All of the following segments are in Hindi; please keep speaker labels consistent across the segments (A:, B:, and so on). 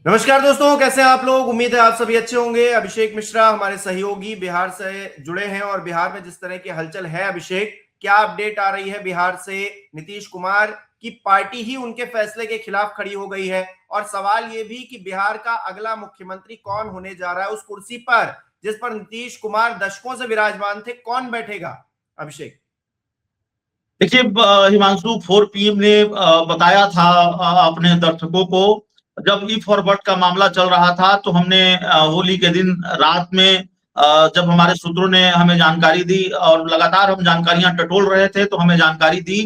A: नमस्कार दोस्तों, कैसे हैं आप लोग। उम्मीद है आप सभी अच्छे होंगे। अभिषेक मिश्रा हमारे सहयोगी बिहार से जुड़े हैं और बिहार में जिस तरह की हलचल है, अभिषेक क्या अपडेट आ रही है बिहार से। नीतीश कुमार की पार्टी ही उनके फैसले के खिलाफ खड़ी हो गई है और सवाल यह भी कि बिहार का अगला मुख्यमंत्री कौन होने जा रहा है, उस कुर्सी पर जिस पर नीतीश कुमार दशकों से विराजमान थे, कौन बैठेगा अभिषेक।
B: देखिए, हिमांशु 4 PM ने बताया था अपने दर्शकों को। जब ई फॉरवर्ड का मामला चल रहा था तो हमने होली के दिन रात में जब हमारे सूत्रों ने हमें जानकारी दी और लगातार हम जानकारियां टटोल रहे थे तो हमें जानकारी दी।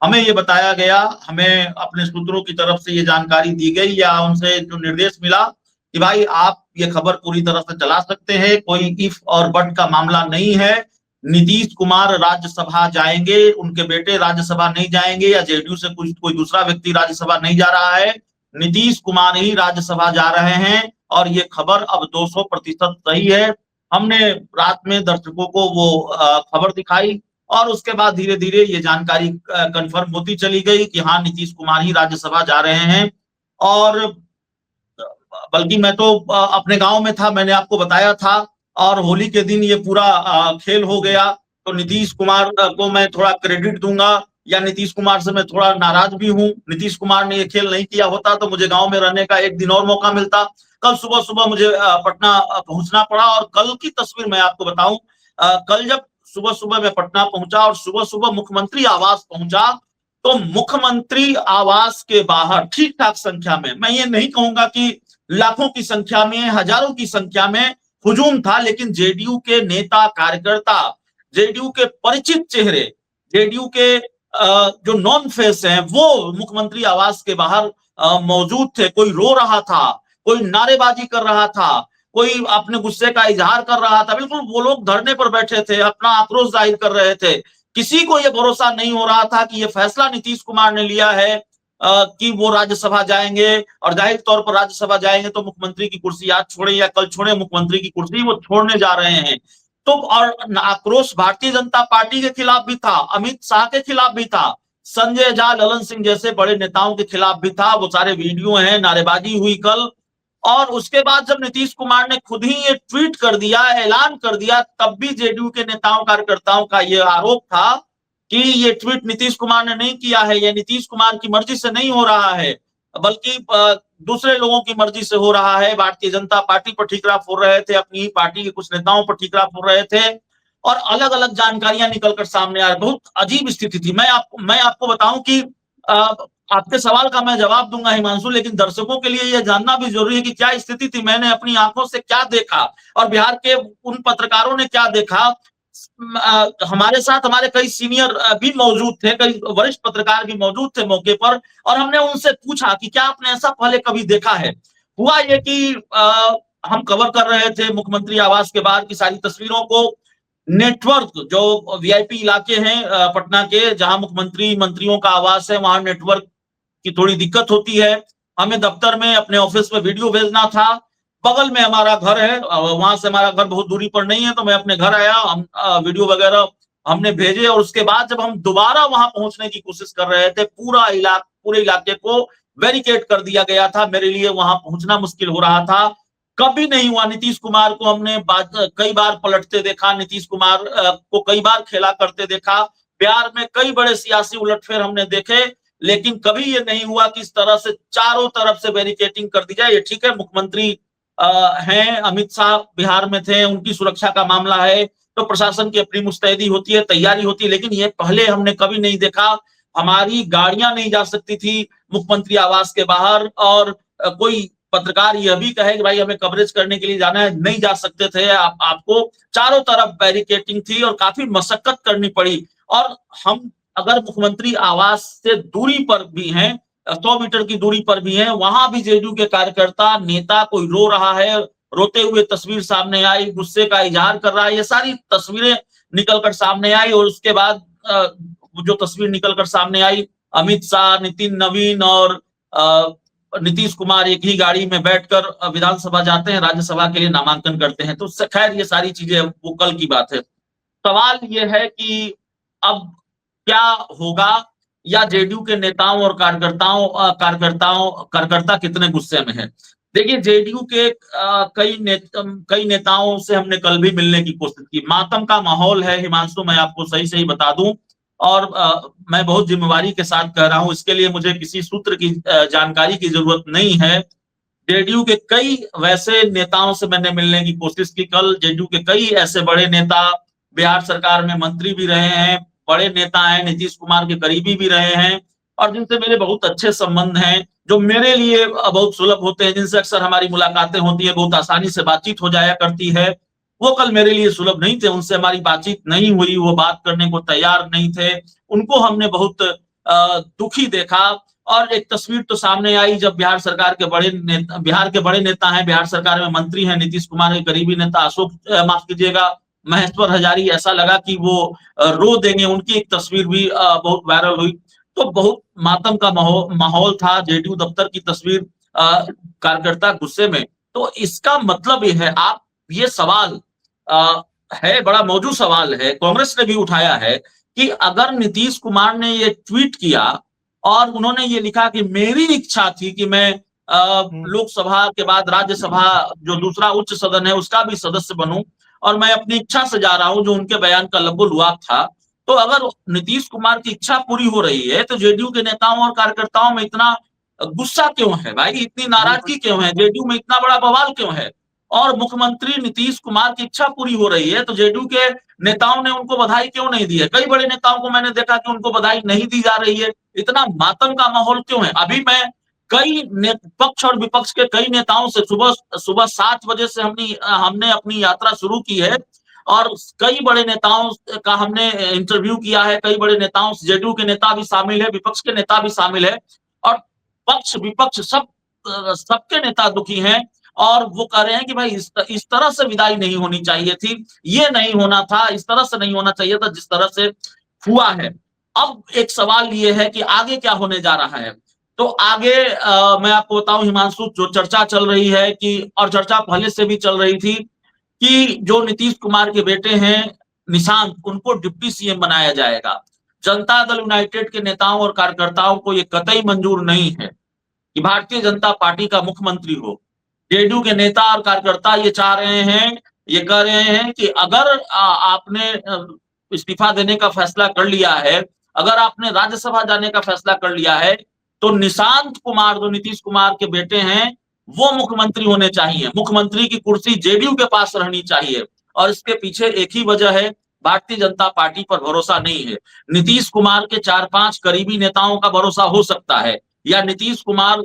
B: हमें ये बताया गया, हमें अपने सूत्रों की तरफ से ये जानकारी दी गई या उनसे जो निर्देश मिला कि भाई आप ये खबर पूरी तरह से चला सकते हैं, कोई इफ और बट का मामला नहीं है। नीतीश कुमार राज्यसभा जाएंगे, उनके बेटे राज्यसभा नहीं जाएंगे या जेडीयू से कुछ कोई दूसरा व्यक्ति राज्यसभा नहीं जा रहा है, नीतीश कुमार ही राज्यसभा जा रहे हैं और ये खबर अब 200% सही है। हमने रात में दर्शकों को वो खबर दिखाई और उसके बाद धीरे धीरे ये जानकारी कंफर्म होती चली गई कि हाँ, नीतीश कुमार ही राज्यसभा जा रहे हैं। और बल्कि मैं तो अपने गांव में था, मैंने आपको बताया था, और होली के दिन ये पूरा खेल हो गया। तो नीतीश कुमार को मैं थोड़ा क्रेडिट दूंगा या नीतीश कुमार से मैं थोड़ा नाराज भी हूं। नीतीश कुमार ने ये खेल नहीं किया होता तो मुझे गांव में रहने का एक दिन और मौका मिलता। कल सुबह सुबह मुझे पटना पहुंचना पड़ा और कल की तस्वीर मैं आपको बताऊं। कल जब सुबह सुबह मैं पटना पहुंचा और सुबह सुबह मुख्यमंत्री आवास पहुंचा तो मुख्यमंत्री आवास के बाहर ठीक ठाक संख्या में, मैं ये नहीं कहूंगा कि लाखों की संख्या में, हजारों की संख्या में हुजूम था, लेकिन जेडीयू के नेता कार्यकर्ता, जेडीयू के परिचित चेहरे, जेडीयू के जो नॉन फेस हैं वो मुख्यमंत्री आवास के बाहर मौजूद थे। कोई रो रहा था, कोई नारेबाजी कर रहा था, कोई अपने गुस्से का इजहार कर रहा था। बिल्कुल वो लोग धरने पर बैठे थे, अपना आक्रोश जाहिर कर रहे थे। किसी को यह भरोसा नहीं हो रहा था कि यह फैसला नीतीश कुमार ने लिया है कि वो राज्यसभा जाएंगे और जाहिर तौर पर राज्यसभा जाएंगे तो मुख्यमंत्री की कुर्सी आज छोड़े या कल छोड़े, मुख्यमंत्री की कुर्सी वो छोड़ने जा रहे हैं। तो और आक्रोश भारतीय जनता पार्टी के खिलाफ भी था, अमित शाह के खिलाफ भी था, संजय झा, ललन सिंह जैसे बड़े नेताओं के खिलाफ भी था। वो सारे वीडियो हैं, नारेबाजी हुई कल। और उसके बाद जब नीतीश कुमार ने खुद ही ये ट्वीट कर दिया, ऐलान कर दिया, तब भी जेडीयू के नेताओं कार्यकर्ताओं का ये आरोप था कि ये ट्वीट नीतीश कुमार ने नहीं किया है, ये नीतीश कुमार की मर्जी से नहीं हो रहा है, बल्कि दूसरे लोगों की मर्जी से हो रहा है। भारतीय जनता पार्टी पर ठीकरा फोड़ रहे थे, अपनी पार्टी के कुछ नेताओं पर ठीकरा फोड़ रहे थे और अलग अलग जानकारियां निकलकर सामने आ रही। बहुत अजीब स्थिति थी। मैं आपको बताऊं कि आपके सवाल का मैं जवाब दूंगा हिमांशु, लेकिन दर्शकों के लिए यह जानना भी जरूरी है कि क्या स्थिति थी, मैंने अपनी आंखों से क्या देखा और बिहार के उन पत्रकारों ने क्या देखा। हमारे साथ हमारे कई सीनियर भी मौजूद थे, कई वरिष्ठ पत्रकार भी मौजूद थे मौके पर, और हमने उनसे पूछा कि क्या आपने ऐसा पहले कभी देखा है। हुआ ये कि हम कवर कर रहे थे मुख्यमंत्री आवास के बाहर की सारी तस्वीरों को। नेटवर्क जो वीआईपी इलाके हैं पटना के, जहां मुख्यमंत्री मंत्रियों का आवास है, वहां नेटवर्क की थोड़ी दिक्कत होती है। हमें दफ्तर में अपने ऑफिस में वीडियो भेजना था। बगल में हमारा घर है, वहां से हमारा घर बहुत दूरी पर नहीं है, तो मैं अपने घर आया, हम वीडियो वगैरह हमने भेजे और उसके बाद जब हम दोबारा वहां पहुंचने की कोशिश कर रहे थे, पूरे इलाके को बैरिकेड कर दिया गया था। मेरे लिए वहां पहुंचना मुश्किल हो रहा था। कभी नहीं हुआ। नीतीश कुमार को हमने कई बार पलटते देखा, नीतीश कुमार को कई बार खेला करते देखा। बिहार में कई बड़े सियासी उलटफेर हमने देखे, लेकिन कभी ये नहीं हुआ कि इस तरह से चारों तरफ से बैरिकेटिंग कर दी जाए। ये ठीक है, मुख्यमंत्री हैं, अमित शाह बिहार में थे, उनकी सुरक्षा का मामला है तो प्रशासन की अपनी मुस्तैदी होती है, तैयारी होती है, लेकिन ये पहले हमने कभी नहीं देखा। हमारी गाड़ियां नहीं जा सकती थी मुख्यमंत्री आवास के बाहर और कोई पत्रकार यह भी कहे कि भाई हमें कवरेज करने के लिए जाना है, नहीं जा सकते थे। आपको चारों तरफ बैरिकेटिंग थी और काफी मशक्कत करनी पड़ी। और हम अगर मुख्यमंत्री आवास से दूरी पर भी हैं, 100 मीटर की दूरी पर भी हैं, वहां भी जेडीयू के कार्यकर्ता, नेता कोई रो रहा है, रोते हुए तस्वीर सामने आई, गुस्से का इजहार कर रहा है, ये सारी तस्वीरें निकलकर सामने आई। और उसके बाद जो तस्वीर निकलकर सामने आई, अमित शाह, नितिन नवीन और नीतीश कुमार एक ही गाड़ी में बैठकर विधानसभा जाते हैं, राज्यसभा के लिए नामांकन करते हैं। तो खैर ये सारी चीजें वो कल की बात है। सवाल ये है कि अब क्या होगा, या जेडीयू के नेताओं और कार्यकर्ता कितने गुस्से में हैं। देखिए, जेडीयू के कई नेताओं से हमने कल भी मिलने की कोशिश की। मातम का माहौल है हिमांशु, मैं आपको सही सही बता दूं, और मैं बहुत जिम्मेवारी के साथ कह रहा हूं, इसके लिए मुझे किसी सूत्र की जानकारी की जरूरत नहीं है। जेडीयू के कई वैसे नेताओं से मैंने मिलने की कोशिश की कल। जेडीयू के कई ऐसे बड़े नेता, बिहार सरकार में मंत्री भी रहे हैं, बड़े नेता हैं, नीतीश कुमार के करीबी भी रहे हैं, और जिनसे मेरे बहुत अच्छे संबंध हैं, जो मेरे लिए बहुत सुलभ होते हैं, जिनसे अक्सर हमारी मुलाकातें होती है, बहुत आसानी से बातचीत हो जाया करती है। वो कल मेरे लिए सुलभ नहीं थे, उनसे हमारी बातचीत नहीं हुई, वो बात करने को तैयार नहीं थे। उनको हमने बहुत दुखी देखा। और एक तस्वीर तो सामने आई जब बिहार सरकार के बड़े नेता, बिहार के बड़े नेता हैं, बिहार सरकार में मंत्री हैं, नीतीश कुमार के करीबी नेता अशोक माफ कीजिएगा, महेश्वर हजारी, ऐसा लगा कि वो रो देंगे। उनकी एक तस्वीर भी बहुत वायरल हुई। तो बहुत मातम का माहौल था। जेडीयू दफ्तर की तस्वीर, कार्यकर्ता गुस्से में। तो इसका मतलब ये है, आप ये सवाल है, बड़ा मौजूद सवाल है, कांग्रेस ने भी उठाया है कि अगर नीतीश कुमार ने ये ट्वीट किया और उन्होंने ये लिखा कि मेरी इच्छा थी कि मैं लोकसभा के बाद राज्यसभा, जो दूसरा उच्च सदन है, उसका भी सदस्य बनूं, और मैं अपनी इच्छा से जा रहा हूं, जो उनके बयान का लबो-लुआब था। तो अगर नीतीश कुमार की इच्छा पूरी हो रही है, तो जेडीयू के नेताओं और कार्यकर्ताओं में इतना गुस्सा क्यों है भाई, इतनी नाराजगी क्यों है, जेडीयू में इतना बड़ा बवाल क्यों है? और मुख्यमंत्री नीतीश कुमार की इच्छा पूरी हो रही है, तो जेडीयू के नेताओं ने उनको बधाई क्यों नहीं दी है? कई बड़े नेताओं को मैंने देखा कि उनको बधाई नहीं दी जा रही है। इतना मातम का माहौल क्यों है? अभी मैं कई पक्ष और विपक्ष के कई नेताओं से सुबह सुबह 7 बजे से हमने अपनी यात्रा शुरू की है, और कई बड़े नेताओं का हमने इंटरव्यू किया है। कई बड़े नेताओं, जेडीयू के नेता भी शामिल है, विपक्ष के नेता भी शामिल है, और पक्ष विपक्ष सबके नेता दुखी हैं। और वो कह रहे हैं कि भाई इस तरह से विदाई नहीं होनी चाहिए थी, ये नहीं होना था, इस तरह से नहीं होना चाहिए था जिस तरह से हुआ है। अब एक सवाल ये है कि आगे क्या होने जा रहा है। तो आगे मैं आपको बताऊं हिमांशु, जो चर्चा चल रही है कि, और चर्चा पहले से भी चल रही थी, कि जो नीतीश कुमार के बेटे हैं निशांत, उनको डिप्टी सीएम बनाया जाएगा। जनता दल यूनाइटेड के नेताओं और कार्यकर्ताओं को यह कतई मंजूर नहीं है कि भारतीय जनता पार्टी का मुख्यमंत्री हो। जेडीयू के नेता और कार्यकर्ता ये चाह रहे हैं, ये कह रहे हैं कि अगर आपने इस्तीफा देने का फैसला कर लिया है, अगर आपने राज्यसभा जाने का फैसला कर लिया है, तो निशांत कुमार, जो नीतीश कुमार के बेटे हैं, वो मुख्यमंत्री होने चाहिए। मुख्यमंत्री की कुर्सी जेडीयू के पास रहनी चाहिए। और इसके पीछे एक ही वजह है, भारतीय जनता पार्टी पर भरोसा नहीं है। नीतीश कुमार के 4-5 करीबी नेताओं का भरोसा हो सकता है, या नीतीश कुमार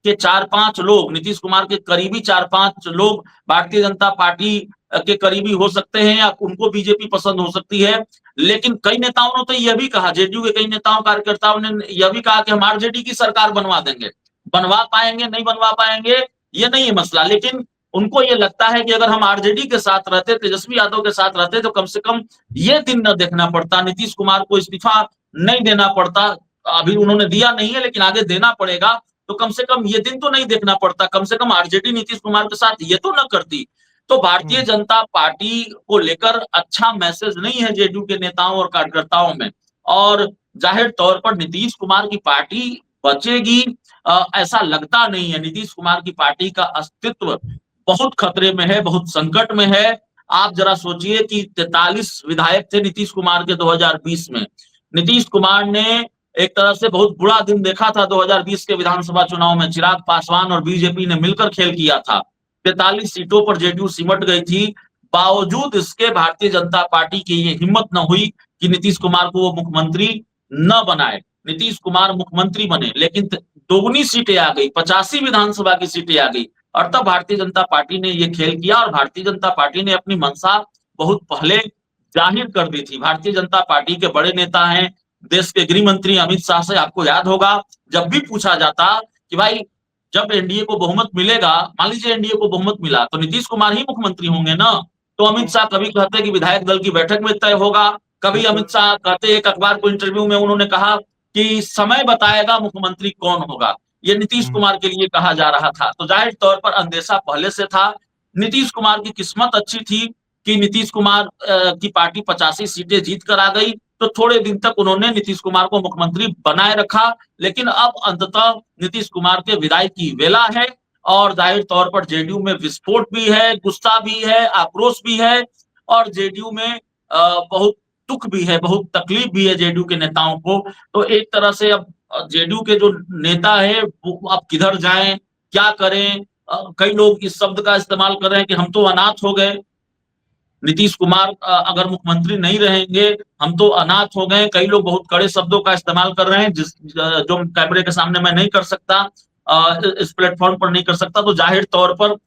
B: के 4-5 लोग, नीतीश कुमार के करीबी 4-5 लोग भारतीय जनता पार्टी के करीबी हो सकते हैं, या उनको बीजेपी पसंद हो सकती है। लेकिन कई नेताओं ने तो यह भी कहा, जेडीयू के कई नेताओं कार्यकर्ताओं ने यह भी कहा कि हम आरजेडी की सरकार बनवा देंगे। बनवा पाएंगे नहीं बनवा पाएंगे ये नहीं है मसला, लेकिन उनको ये लगता है कि अगर हम आरजेडी के साथ रहते, तेजस्वी यादव के साथ रहते, तो कम से कम ये दिन न देखना पड़ता, नीतीश कुमार को इस्तीफा नहीं देना पड़ता। अभी उन्होंने दिया नहीं है, लेकिन आगे देना पड़ेगा, तो कम से कम ये दिन तो नहीं देखना पड़ता, कम से कम आरजेडी नीतीश कुमार के साथ ये तो न करती। तो भारतीय जनता पार्टी को लेकर अच्छा मैसेज नहीं है जेडीयू के नेताओं और कार्यकर्ताओं में, और जाहिर तौर पर नीतीश कुमार की पार्टी बचेगी ऐसा लगता नहीं है। नीतीश कुमार की पार्टी का अस्तित्व बहुत खतरे में है, बहुत संकट में है। आप जरा सोचिए कि 43 विधायक थे नीतीश कुमार के 2020 में। नीतीश कुमार ने एक तरह से बहुत बुरा दिन देखा था 2020 के विधानसभा चुनाव में। चिराग पासवान और बीजेपी ने मिलकर खेल किया था, 43 सीटों पर जेडीयू सिमट गई थी। बावजूद इसके भारतीय जनता पार्टी की ये हिम्मत न हुई कि नीतीश कुमार को वो मुख्यमंत्री न बनाए, नीतीश कुमार मुख्यमंत्री बने। लेकिन दोगुनी सीटें आ गई, 85 विधानसभा की सीटें आ गई, और तब भारतीय जनता पार्टी ने ये खेल किया, और भारतीय जनता पार्टी ने अपनी मंशा बहुत पहले जाहिर कर दी थी। भारतीय जनता पार्टी के बड़े नेता हैं, देश के गृह मंत्री अमित शाह से आपको याद होगा, जब भी पूछा जाता कि भाई जब एनडीए को बहुमत मिलेगा, मान लीजिए एनडीए को बहुमत मिला, तो नीतीश कुमार ही मुख्यमंत्री होंगे ना। तो अमित शाह कभी कहते कि विधायक दल की बैठक में तय होगा, कभी अमित शाह कहते, एक अखबार को इंटरव्यू में उन्होंने कहा कि समय बताएगा मुख्यमंत्री कौन होगा। ये नीतीश कुमार के लिए कहा जा रहा था। तो जाहिर तौर पर अंदेशा पहले से था। नीतीश कुमार की किस्मत अच्छी थी कि नीतीश कुमार की पार्टी 85 सीटें जीत कर आ गई, तो थोड़े दिन तक उन्होंने नीतीश कुमार को मुख्यमंत्री बनाए रखा। लेकिन अब अंततः नीतीश कुमार के विदाई की वेला है, और जाहिर तौर पर जेडीयू में विस्फोट भी है, गुस्सा भी है, आक्रोश भी है, और जेडीयू में बहुत दुख भी है, बहुत तकलीफ भी है जेडीयू के नेताओं को। तो एक तरह से अब जेडीयू के जो नेता है वो अब किधर जाएं, क्या करें? कई लोग इस शब्द का इस्तेमाल कर रहे हैं कि हम तो अनाथ हो गए, नीतीश कुमार अगर मुख्यमंत्री नहीं रहेंगे हम तो अनाथ हो गए। कई लोग बहुत कड़े शब्दों का इस्तेमाल कर रहे हैं जो कैमरे के सामने मैं नहीं कर सकता, इस प्लेटफॉर्म पर नहीं कर सकता। तो जाहिर तौर पर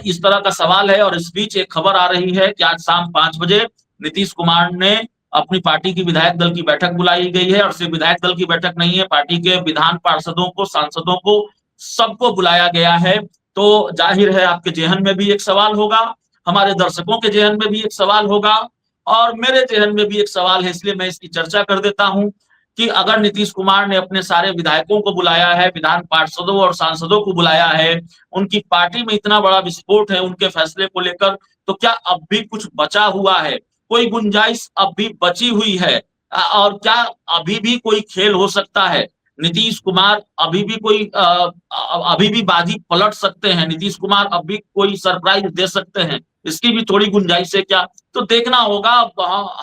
B: इस तरह का सवाल है। और इस बीच एक खबर आ रही है कि आज शाम 5 बजे नीतीश कुमार ने अपनी पार्टी की विधायक दल की बैठक बुलाई गई है, और सिर्फ विधायक दल की बैठक नहीं है, पार्टी के विधान पार्षदों को, सांसदों को, सबको बुलाया गया है। तो जाहिर है आपके जेहन में भी एक सवाल होगा, हमारे दर्शकों के जेहन में भी एक सवाल होगा, और मेरे जेहन में भी एक सवाल है, इसलिए मैं इसकी चर्चा कर देता हूं कि अगर नीतीश कुमार ने अपने सारे विधायकों को बुलाया है, विधान पार्षदों और सांसदों को बुलाया है, उनकी पार्टी में इतना बड़ा विस्फोट है उनके फैसले को लेकर, तो क्या अब भी कुछ बचा हुआ है? कोई गुंजाइश अब भी बची हुई है? और क्या अभी भी कोई खेल हो सकता है? नीतीश कुमार अभी भी अभी भी बाजी पलट सकते हैं? नीतीश कुमार अभी कोई सरप्राइज दे सकते हैं? इसकी भी थोड़ी गुंजाइश है क्या? तो देखना होगा।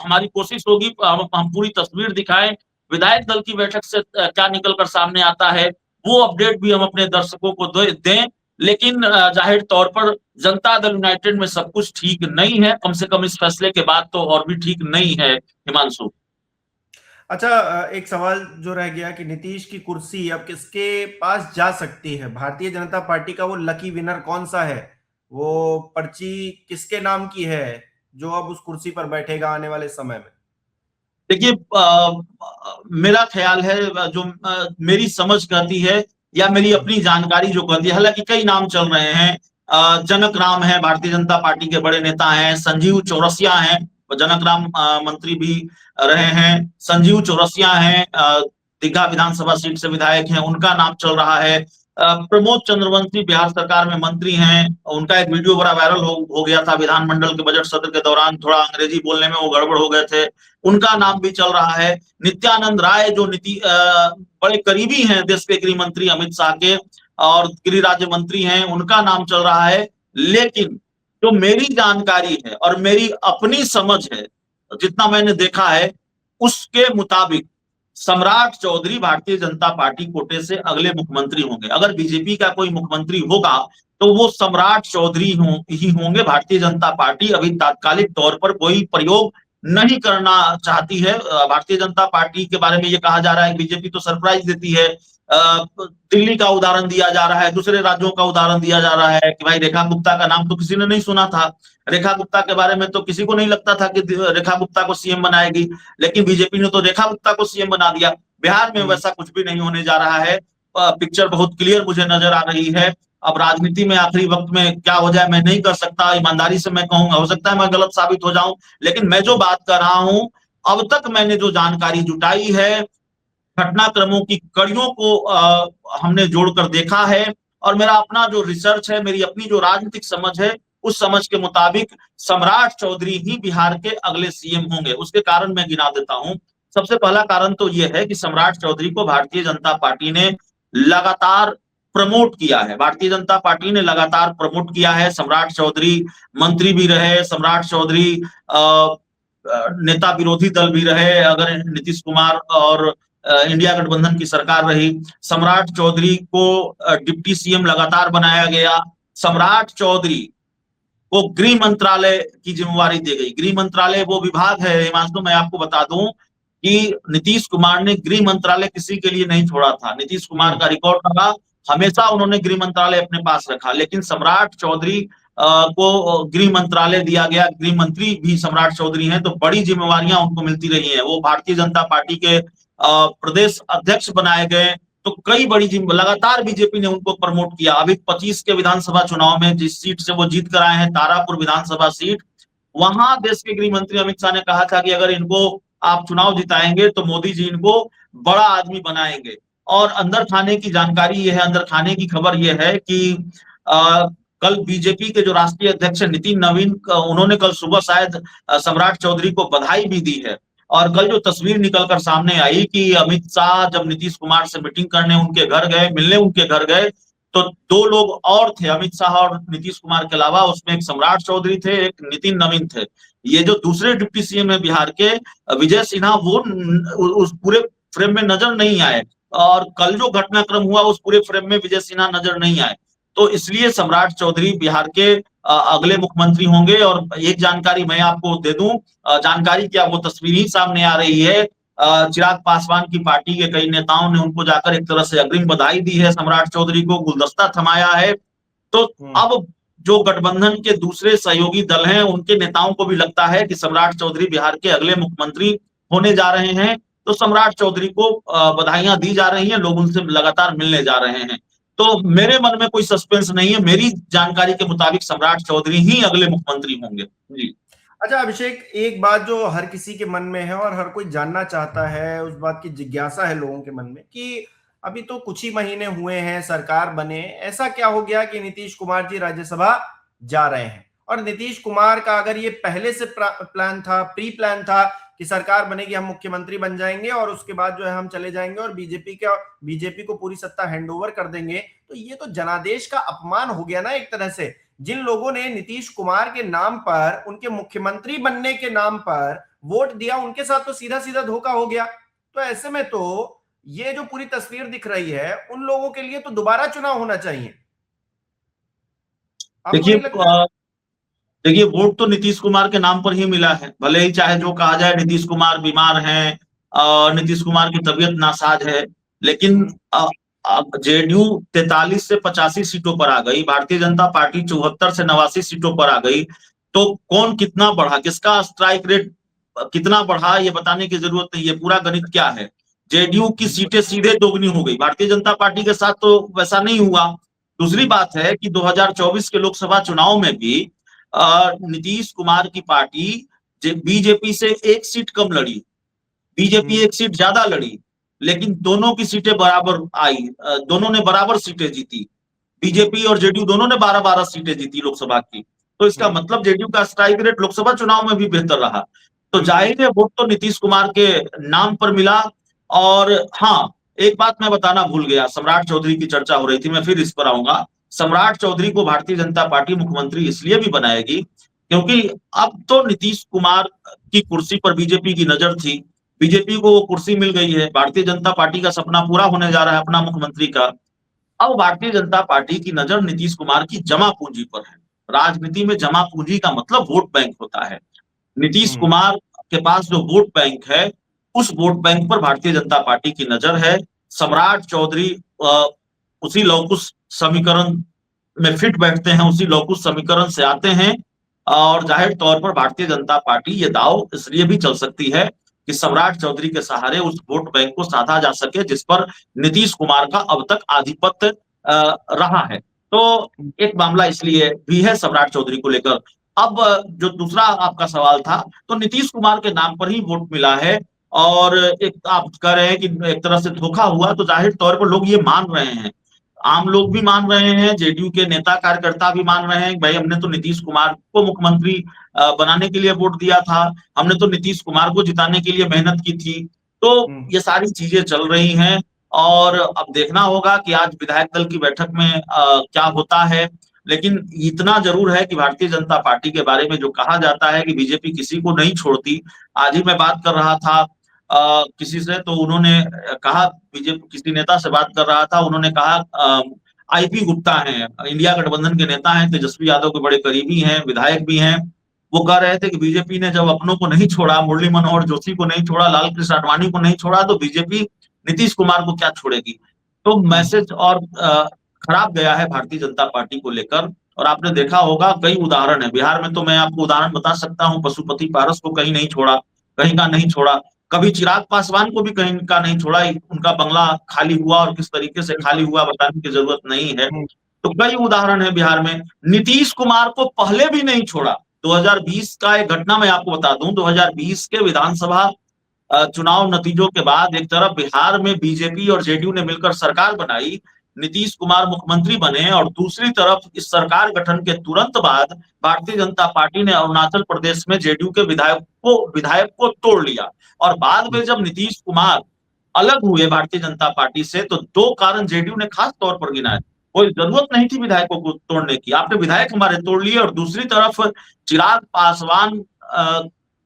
B: हमारी कोशिश होगी हम पूरी तस्वीर दिखाएं, विधायक दल की बैठक से क्या निकल कर सामने आता है वो अपडेट भी हम अपने दर्शकों को दें। लेकिन जाहिर तौर पर जनता दल यूनाइटेड में सब कुछ ठीक नहीं है, कम से कम इस फैसले के बाद तो और भी ठीक नहीं है, हिमांशु।
A: अच्छा, एक सवाल जो रह गया कि नीतीश की कुर्सी अब किसके पास जा सकती है? भारतीय जनता पार्टी का वो लकी विनर कौन सा है? वो पर्ची किसके नाम की है जो अब उस कुर्सी पर बैठेगा आने वाले समय में?
B: देखिए, मेरा ख्याल है, जो मेरी समझ कहती है या मेरी अपनी जानकारी जो कहती है, हालांकि कई नाम चल रहे हैं। जनक राम है, भारतीय जनता पार्टी के बड़े नेता हैं। संजीव चौरसिया हैं, जनक राम मंत्री भी रहे हैं। संजीव चौरसिया हैं, दीघा विधानसभा सीट से विधायक हैं, उनका नाम चल रहा है। प्रमोद चंद्रवंशी बिहार सरकार में मंत्री हैं, उनका एक वीडियो बड़ा वायरल हो गया था विधानमंडल के बजट सत्र के दौरान, थोड़ा अंग्रेजी बोलने में वो गड़बड़ हो गए थे, उनका नाम भी चल रहा है। नित्यानंद राय जो बड़े करीबी हैं देश के गृह मंत्री अमित शाह के और गृह राज्य मंत्री हैं, उनका नाम चल रहा है। लेकिन जो मेरी जानकारी है और मेरी अपनी समझ है, जितना मैंने देखा है उसके मुताबिक सम्राट चौधरी भारतीय जनता पार्टी कोटे से अगले मुख्यमंत्री होंगे। अगर बीजेपी का कोई मुख्यमंत्री होगा तो वो सम्राट चौधरी ही होंगे। भारतीय जनता पार्टी अभी तात्कालिक तौर पर कोई प्रयोग नहीं करना चाहती है। भारतीय जनता पार्टी के बारे में ये कहा जा रहा है बीजेपी तो सरप्राइज देती है। दिल्ली का उदाहरण दिया जा रहा है, दूसरे राज्यों का उदाहरण दिया जा रहा है कि भाई रेखा गुप्ता का नाम तो किसी ने नहीं सुना था, रेखा गुप्ता के बारे में तो किसी को नहीं लगता था कि रेखा गुप्ता को सीएम बनाएगी, लेकिन बीजेपी ने तो रेखा गुप्ता को सीएम बना दिया। बिहार में वैसा कुछ भी नहीं होने जा रहा है। पिक्चर बहुत क्लियर मुझे नजर आ रही है। अब राजनीति में आखिरी वक्त में क्या हो जाए मैं नहीं कर सकता, ईमानदारी से मैं कहूंगा, हो सकता है मैं गलत साबित हो जाऊं, लेकिन मैं जो बात कर रहा हूं, अब तक मैंने जो जानकारी जुटाई है, घटनाक्रमों की कड़ियों को हमने जोड़कर देखा है, और मेरा अपना जो रिसर्च है, मेरी अपनी जो राजनीतिक समझ है, उस समझ के मुताबिक सम्राट चौधरी ही बिहार के अगले सीएम होंगे। उसके कारण मैं गिना देता हूं। सबसे पहला कारण तो यह है कि सम्राट चौधरी को भारतीय जनता पार्टी ने लगातार प्रमोट किया है। भारतीय जनता पार्टी ने लगातार प्रमोट किया है। सम्राट चौधरी मंत्री भी रहे, सम्राट चौधरी नेता विरोधी दल भी रहे, अगर नीतीश कुमार और इंडिया गठबंधन की सरकार रही। सम्राट चौधरी को डिप्टी सीएम लगातार बनाया गया। सम्राट चौधरी को गृह मंत्रालय की जिम्मेवारी दी गई। गृह मंत्रालय वो विभाग है, हिमांशु मैं आपको बता दूं कि नीतीश कुमार ने गृह मंत्रालय किसी के लिए नहीं छोड़ा था। नीतीश कुमार का रिकॉर्ड रहा, हमेशा उन्होंने गृह मंत्रालय अपने पास रखा, लेकिन सम्राट चौधरी को गृह मंत्रालय दिया गया। गृह मंत्री भी सम्राट चौधरी हैं, तो बड़ी जिम्मेवारियां उनको मिलती रही हैं। वो भारतीय जनता पार्टी के प्रदेश अध्यक्ष बनाए गए, तो कई बड़ी लगातार बीजेपी ने उनको प्रमोट किया। अभी 25 के विधानसभा चुनाव में जिस सीट से वो जीत कर आए हैं, तारापुर विधानसभा सीट, वहां देश के गृह मंत्री अमित शाह ने कहा था कि अगर इनको आप चुनाव जिताएंगे तो मोदी जी इनको बड़ा आदमी बनाएंगे। और अंदर खाने की जानकारी यह है, अंदर खाने की खबर यह है कि कल बीजेपी के जो राष्ट्रीय अध्यक्ष नितिन नवीन, उन्होंने कल सुबह शायद सम्राट चौधरी को बधाई भी दी है। और कल जो तस्वीर निकलकर सामने आई कि अमित शाह जब नीतीश कुमार से मीटिंग करने उनके घर गए, मिलने उनके घर गए, तो दो लोग और थे अमित शाह और नीतीश कुमार के अलावा, उसमें एक सम्राट चौधरी थे, एक नितिन नवीन थे। ये जो दूसरे डिप्टी सीएम है बिहार के विजय सिन्हा, वो उस पूरे फ्रेम में नजर नहीं आए, और कल जो घटनाक्रम हुआ उस पूरे फ्रेम में विजय सिन्हा नजर नहीं आए। तो इसलिए सम्राट चौधरी बिहार के अगले मुख्यमंत्री होंगे। और एक जानकारी मैं आपको दे दूं, जानकारी क्या, वो तस्वीर ही सामने आ रही है। चिराग पासवान की पार्टी के कई नेताओं ने उनको जाकर एक तरह से अग्रिम बधाई दी है, सम्राट चौधरी को गुलदस्ता थमाया है। तो अब जो गठबंधन के दूसरे सहयोगी दल हैं उनके नेताओं को भी लगता है कि सम्राट चौधरी बिहार के अगले मुख्यमंत्री होने जा रहे हैं। तो सम्राट चौधरी को बधाइयां दी जा रही हैं, लोग उनसे लगातार मिलने जा रहे हैं। तो मेरे मन में कोई सस्पेंस नहीं है, मेरी जानकारी के मुताबिक सम्राट चौधरी ही अगले मुख्यमंत्री होंगे। जी।
A: अच्छा अभिषेक, एक बात जो हर किसी के मन में है और हर कोई जानना चाहता है, उस बात की जिज्ञासा है लोगों के मन में कि अभी तो कुछ ही महीने हुए हैं सरकार बने, ऐसा क्या हो गया कि नीतीश कुमार जी राज्यसभा जा रहे हैं? और नीतीश कुमार का अगर ये पहले से प्लान था, प्री प्लान था कि सरकार बनेगी, हम मुख्यमंत्री बन जाएंगे और उसके बाद जो है हम चले जाएंगे और बीजेपी को पूरी सत्ता हैंडओवर कर देंगे, तो ये तो जनादेश का अपमान हो गया ना एक तरह से। जिन लोगों ने नीतीश कुमार के नाम पर, उनके मुख्यमंत्री बनने के नाम पर वोट दिया, उनके साथ तो सीधा सीधा धोखा हो गया। तो ऐसे में तो ये जो पूरी तस्वीर दिख रही है, उन लोगों के लिए तो दोबारा चुनाव होना चाहिए। आपको
B: देखिए
A: नहीं लगता?
B: देखिए वोट तो नीतीश कुमार के नाम पर ही मिला है, भले ही चाहे जो कहा जाए नीतीश कुमार बीमार हैं, नीतीश कुमार की तबीयत नासाज है, लेकिन जेडीयू 43 से 85 सीटों पर आ गई, भारतीय जनता पार्टी 74 से 89 सीटों पर आ गई। तो कौन कितना बढ़ा, किसका स्ट्राइक रेट कितना बढ़ा, ये बताने की जरूरत नहीं है, पूरा गणित क्या है। जेडीयू की सीटें सीधे दोगुनी हो गई, भारतीय जनता पार्टी के साथ तो वैसा नहीं हुआ। दूसरी बात है कि 2024 के लोकसभा चुनाव में भी नीतीश कुमार की पार्टी बीजेपी से एक सीट कम लड़ी, बीजेपी एक सीट ज्यादा लड़ी, लेकिन दोनों की सीटें बराबर आई, दोनों ने बराबर सीटें जीती। बीजेपी और जेडीयू दोनों ने 12-12 सीटें जीती लोकसभा की। तो इसका मतलब जेडीयू का स्ट्राइक रेट लोकसभा चुनाव में भी बेहतर रहा। तो जाहिर है वोट तो नीतीश कुमार के नाम पर मिला। और हाँ, एक बात मैं बताना भूल गया, सम्राट चौधरी की चर्चा हो रही थी, मैं फिर इस पर आऊंगा। सम्राट चौधरी को भारतीय जनता पार्टी मुख्यमंत्री इसलिए भी बनाएगी क्योंकि अब तो नीतीश कुमार की कुर्सी पर बीजेपी की नजर थी, बीजेपी को वो कुर्सी मिल गई है, भारतीय जनता पार्टी का सपना पूरा होने जा रहा है अपना मुख्यमंत्री का। अब भारतीय जनता पार्टी की नजर नीतीश कुमार की जमा पूंजी पर है। राजनीति में जमा पूंजी का मतलब वोट बैंक होता है। नीतीश कुमार के पास जो वोट बैंक है, उस वोट बैंक पर भारतीय जनता पार्टी की नजर है। सम्राट चौधरी उसी लौकुश समीकरण में फिट बैठते हैं, उसी लौकुश समीकरण से आते हैं। और जाहिर तौर पर भारतीय जनता पार्टी ये दाव इसलिए भी चल सकती है कि सम्राट चौधरी के सहारे उस वोट बैंक को साधा जा सके जिस पर नीतीश कुमार का अब तक आधिपत्य रहा है। तो एक मामला इसलिए भी है सम्राट चौधरी को लेकर। अब जो दूसरा आपका सवाल था, तो नीतीश कुमार के नाम पर ही वोट मिला है, और एक आप कह रहे हैं कि एक तरह से धोखा हुआ, तो जाहिर तौर पर लोग ये मान रहे हैं, आम लोग भी मान रहे हैं, जेडीयू के नेता कार्यकर्ता भी मान रहे हैं, भाई हमने तो नीतीश कुमार को मुख्यमंत्री बनाने के लिए वोट दिया था, हमने तो नीतीश कुमार को जिताने के लिए मेहनत की थी। तो ये सारी चीजें चल रही हैं, और अब देखना होगा कि आज विधायक दल की बैठक में क्या होता है। लेकिन इतना जरूर है कि भारतीय जनता पार्टी के बारे में जो कहा जाता है कि बीजेपी किसी को नहीं छोड़ती, आज ही मैं बात कर रहा था किसी से, तो उन्होंने कहा, बीजेपी किसी नेता से बात कर रहा था, उन्होंने कहा आईपी गुप्ता हैं, इंडिया गठबंधन के नेता हैं, तेजस्वी यादव के बड़े करीबी हैं, विधायक भी हैं, वो कह रहे थे कि बीजेपी ने जब अपनों को नहीं छोड़ा, मुरली मनोहर जोशी को नहीं छोड़ा, लाल कृष्ण आडवाणी को नहीं छोड़ा, तो बीजेपी नीतीश कुमार को क्या छोड़ेगी। तो मैसेज और खराब गया है भारतीय जनता पार्टी को लेकर। और आपने देखा होगा कई उदाहरण है बिहार में, तो मैं आपको उदाहरण बता सकता हूँ, पशुपति पारस को कहीं नहीं छोड़ा, कहीं का नहीं छोड़ा, कभी चिराग पासवान को भी कहीं का नहीं छोड़ा, उनका बंगला खाली हुआ और किस तरीके से खाली हुआ बताने की जरूरत नहीं है। तो कई उदाहरण है बिहार में। नीतीश कुमार को पहले भी नहीं छोड़ा। 2020 का एक घटना मैं आपको बता दूं, 2020 के विधानसभा चुनाव नतीजों के बाद एक तरफ बिहार में बीजेपी और जेडीयू ने मिलकर सरकार बनाई, नीतीश कुमार मुख्यमंत्री बने, और दूसरी तरफ इस सरकार गठन के तुरंत बाद भारतीय जनता पार्टी ने अरुणाचल प्रदेश में जेडीयू के विधायक को तोड़ लिया। और बाद में जब नीतीश कुमार अलग हुए भारतीय जनता पार्टी से, तो दो कारण जेडीयू ने खास तौर पर गिनाए। कोई जरूरत नहीं थी विधायकों को तोड़ने की। आपने विधायक हमारे तोड़ लिए और दूसरी तरफ चिराग पासवान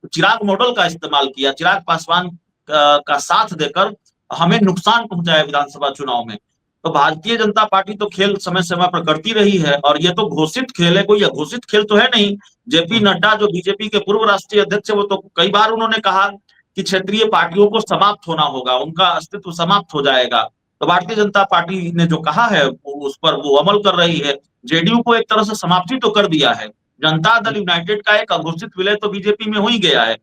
B: चिराग मॉडल का इस्तेमाल किया, चिराग पासवान का साथ देकर हमें नुकसान पहुंचाया विधानसभा चुनाव में। तो भारतीय जनता पार्टी तो खेल समय समय पर करती रही है, और ये तो घोषित खेल है, कोई अघोषित खेल तो है नहीं। जेपी नड्डा जो बीजेपी के पूर्व राष्ट्रीय अध्यक्ष है, वो तो कई बार उन्होंने कहा कि क्षेत्रीय पार्टियों को समाप्त होना होगा, उनका अस्तित्व समाप्त हो जाएगा। तो भारतीय जनता पार्टी ने जो कहा है उस पर वो अमल कर रही है। जेडीयू को एक तरह से समाप्ति तो कर दिया है। जनता दल यूनाइटेड का एक अघोषित विलय तो बीजेपी में हो ही गया है,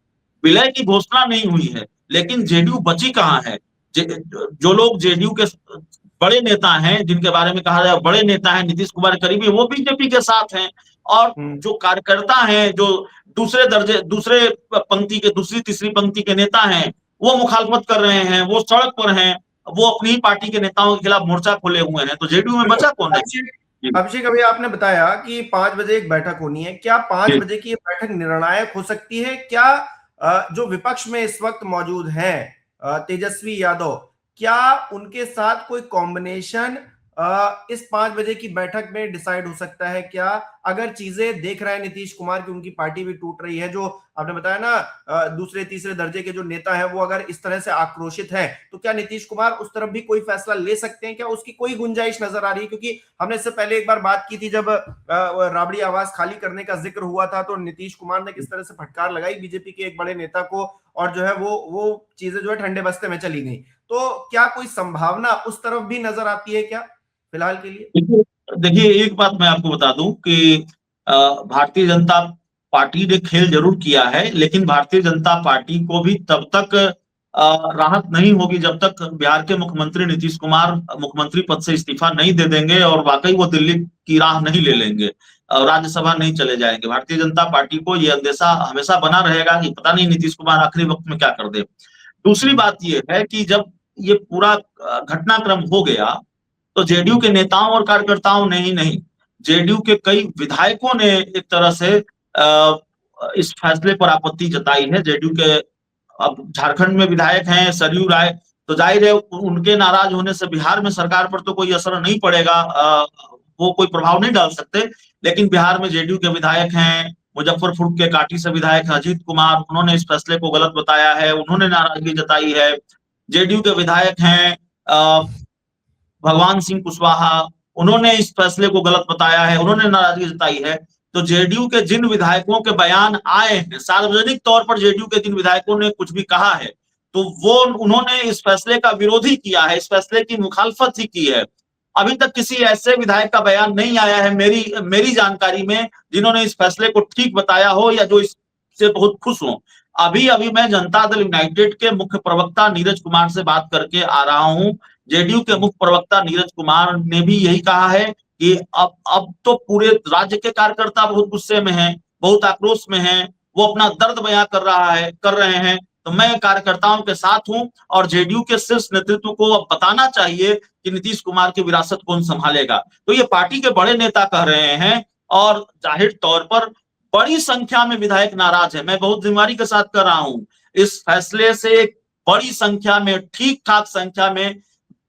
B: विलय की घोषणा नहीं हुई है, लेकिन जेडीयू बची कहाँ है? जो लोग जेडीयू के बड़े नेता हैं, जिनके बारे में कहा जाए बड़े नेता हैं, नीतीश कुमार करीबी, वो बीजेपी के साथ हैं। और जो कार्यकर्ता हैं, जो दूसरे पंक्ति के, दूसरी तीसरी पंक्ति के नेता हैं, वो मुखालफत कर रहे हैं, वो सड़क पर हैं, वो अपनी ही पार्टी के नेताओं के खिलाफ मोर्चा खोले हुए हैं। तो जेडीयू में बचा कौन है?
A: अभिषेक, अभी आपने बताया कि 5 बजे एक बैठक होनी है। क्या 5 बजे की बैठक निर्णायक हो सकती है? क्या जो विपक्ष में इस वक्त मौजूद है तेजस्वी यादव, क्या उनके साथ कोई कॉम्बिनेशन इस 5 बजे की बैठक में डिसाइड हो सकता है? क्या अगर चीजें देख रहे हैं नीतीश कुमार की, उनकी पार्टी भी टूट रही है, जो आपने बताया ना दूसरे तीसरे दर्जे के जो नेता हैं वो अगर इस तरह से आक्रोशित हैं, तो क्या नीतीश कुमार उस तरफ भी कोई फैसला ले सकते हैं? क्या उसकी कोई गुंजाइश नजर आ रही है? क्योंकि हमने इससे पहले एक बार बात की थी, जब राबड़ी आवास खाली करने का जिक्र हुआ था, तो नीतीश कुमार ने किस तरह से फटकार लगाई बीजेपी के एक बड़े नेता को, और जो है वो चीजें जो है ठंडे बस्ते में चली गई। तो क्या कोई संभावना उस तरफ भी नजर आती है क्या फिलहाल के लिए?
B: देखिए, एक बात मैं आपको बता दूं कि भारतीय जनता पार्टी ने खेल जरूर किया है, लेकिन भारतीय जनता पार्टी को भी तब तक राहत नहीं होगी जब तक बिहार के मुख्यमंत्री नीतीश कुमार मुख्यमंत्री पद से इस्तीफा नहीं दे देंगे और वाकई वो दिल्ली की राह नहीं ले लेंगे, राज्यसभा नहीं चले जाएंगे। भारतीय जनता पार्टी को ये अंदेशा हमेशा बना रहेगा कि पता नहीं नीतीश कुमार आखिरी वक्त में क्या कर दे। दूसरी बात ये है कि जब ये पूरा घटनाक्रम हो गया, तो जेडीयू के नेताओं और कार्यकर्ताओं ने ही नहीं, जेडीयू के कई विधायकों ने एक तरह से इस फैसले पर आपत्ति जताई है। जेडीयू के अब झारखंड में विधायक हैं सरयू राय, तो जाहिर है उनके नाराज होने से बिहार में सरकार पर तो कोई असर नहीं पड़ेगा, वो कोई प्रभाव नहीं डाल सकते। लेकिन बिहार में जेडीयू के विधायक हैं, मुजफ्फरपुर के काटी से विधायक अजीत कुमार, उन्होंने इस फैसले को गलत बताया है, उन्होंने नाराजगी जताई है। जेडीयू के विधायक हैं भगवान सिंह कुशवाहा, उन्होंने इस फैसले को गलत बताया है, उन्होंने नाराजगी जताई है। तो जेडीयू के जिन विधायकों के बयान आए हैं, सार्वजनिक तौर पर जेडीयू के जिन विधायकों ने कुछ भी कहा है, तो वो उन्होंने इस फैसले का विरोध ही किया है, इस फैसले की मुखालफत ही की है। अभी तक किसी ऐसे विधायक का बयान नहीं आया है मेरी जानकारी में जिन्होंने इस फैसले को ठीक बताया हो या जो इससे बहुत खुश हो। अभी अभी मैं जनता दल यूनाइटेड के मुख्य प्रवक्ता नीरज कुमार से बात करके आ रहा हूं। जेडीयू के मुख्य प्रवक्ता नीरज कुमार ने भी यही कहा है कि अब तो पूरे राज्य के कार्यकर्ता बहुत गुस्से में हैं, बहुत आक्रोश में हैं, वो अपना दर्द बयां कर रहे हैं। तो मैं कार्यकर्ताओं के साथ हूं और जेडीयू के शीर्ष नेतृत्व को अब बताना चाहिए कि नीतीश कुमार की विरासत कौन संभालेगा। तो ये पार्टी के बड़े नेता कह रहे हैं, और जाहिर तौर पर बड़ी संख्या में विधायक नाराज है। मैं बहुत जिम्मेदारी के साथ कर रहा हूं, इस फैसले से बड़ी संख्या में, ठीक ठाक संख्या में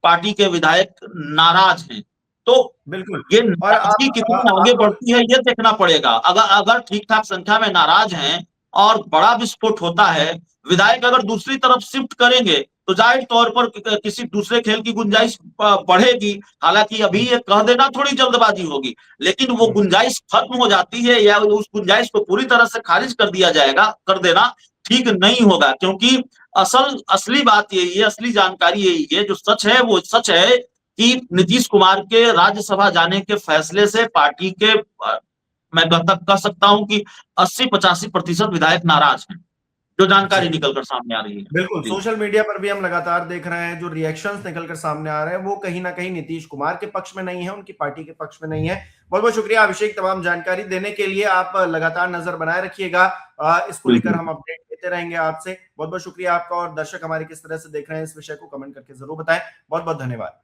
B: पार्टी के विधायक नाराज हैं। तो
A: बिल्कुल,
B: ये नाराजगी कितनी आगे बढ़ती है ये देखना पड़ेगा। अगर ठीक ठाक संख्या में नाराज हैं और बड़ा विस्फोट होता है, विधायक अगर दूसरी तरफ शिफ्ट करेंगे, तो जाहिर तौर पर किसी दूसरे खेल की गुंजाइश बढ़ेगी। हालांकि अभी ये कह देना थोड़ी जल्दबाजी होगी, लेकिन वो गुंजाइश खत्म हो जाती है या उस गुंजाइश को पूरी तरह से खारिज कर दिया जाएगा, कर देना ठीक नहीं होगा। क्योंकि असली बात यही है, असली जानकारी यही है, जो सच है वो सच है कि नीतीश कुमार के राज्यसभा जाने के फैसले से पार्टी के मैं कह सकता हूं कि 80-85% विधायक नाराज हैं, जो जानकारी निकलकर सामने आ रही है।
A: बिल्कुल, सोशल मीडिया पर भी हम लगातार देख रहे हैं, जो रिएक्शंस निकलकर सामने आ रहे हैं वो कहीं ना कहीं नीतीश कुमार के पक्ष में नहीं है, उनकी पार्टी के पक्ष में नहीं है। बहुत बहुत शुक्रिया अभिषेक, तमाम जानकारी देने के लिए। आप लगातार नजर बनाए रखिएगा, इसको लेकर हम अपडेट देते रहेंगे आपसे। बहुत बहुत शुक्रिया आपका, और दर्शक हमारे किस तरह से देख रहे हैं इस विषय को कमेंट करके जरूर बताएं। बहुत बहुत धन्यवाद।